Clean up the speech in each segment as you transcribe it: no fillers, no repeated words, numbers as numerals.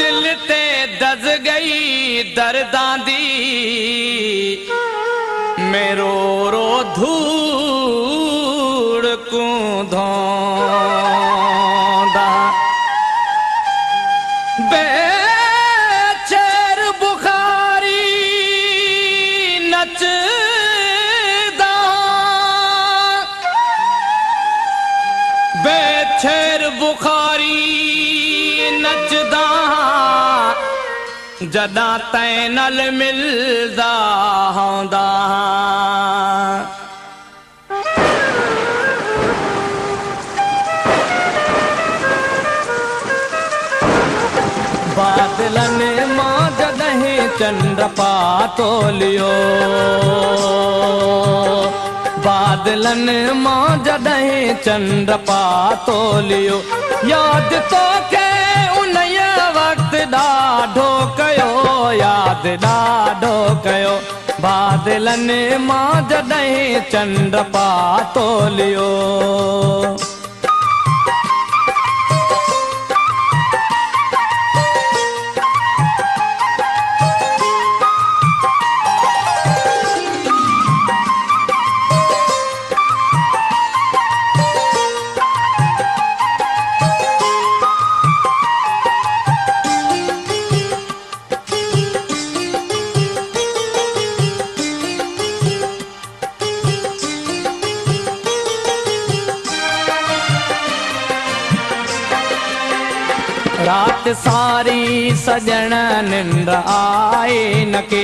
दिल ते दज गई दर्दां दी मेरो रो धूड़ को धोंदा बेचैर बुखारी नचदा बेचैर बुखारी नचदा जदा तैं नल मिलदा होंदा बादलन मां जॾहिं चंड पातोलियो बादलन मां जॾहिं चंड पातोलियो याद तोखे वक्त ॾाढो कयो याद ॾाढो कयो बादलन मां जॾहिं चंड पातोलियो रात सारी सजण निंड आए न के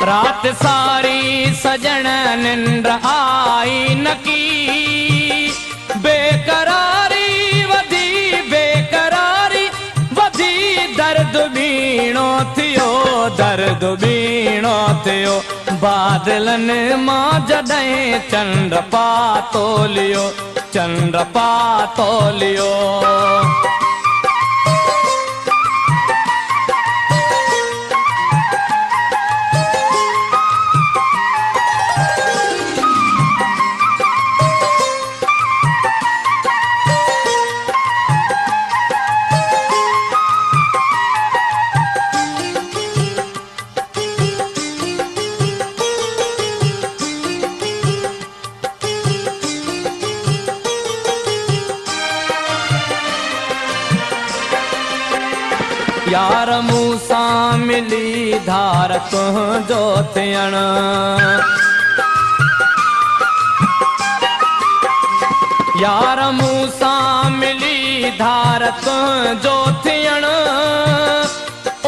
रात सारी सजण निंड आई न की बेकरारी वधी दर्द बीणो थियो बादलन मां जॾहिं चंड पातोलियो यार मूसा मिली धार तुंहिंजो थियण यार मूसा मिली धार तुंहिंजो थियण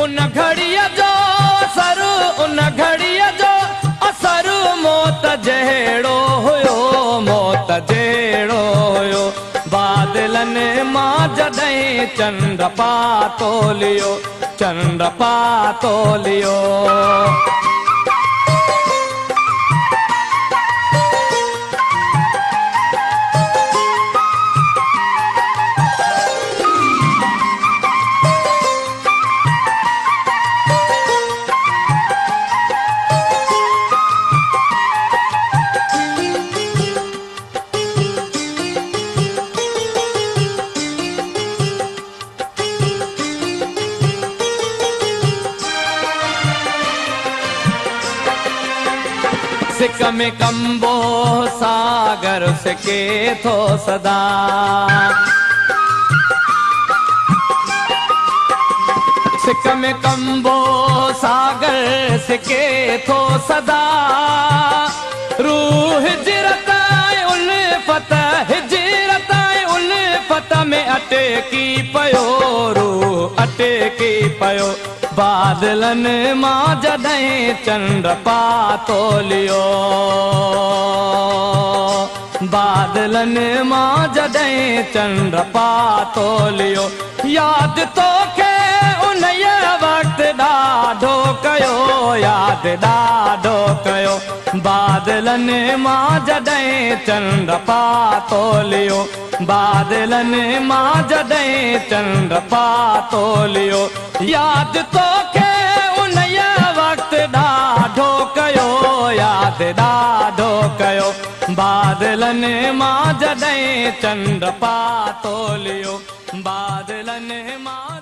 उन घड़ीअ जो असर मौत जहिड़ो हुयो बादलन मां जॾहिं चंड पातोलियो सिक में कंबो सागर सिके थो सदा सिक में कंबो सागर सिके थो सदा रूह हिजरत उल्फत में अटकी पयो बादलन मां जॾहिं चंड पातोलियो याद तोखे उन वक्त ॾाढो कयो बादलन मां जॾहिं चंड पातोलियो याद तोखे उन वक्त ॾाढो कयो बादलनि मां जॾहिं चंड पातो लियो बादलनि मां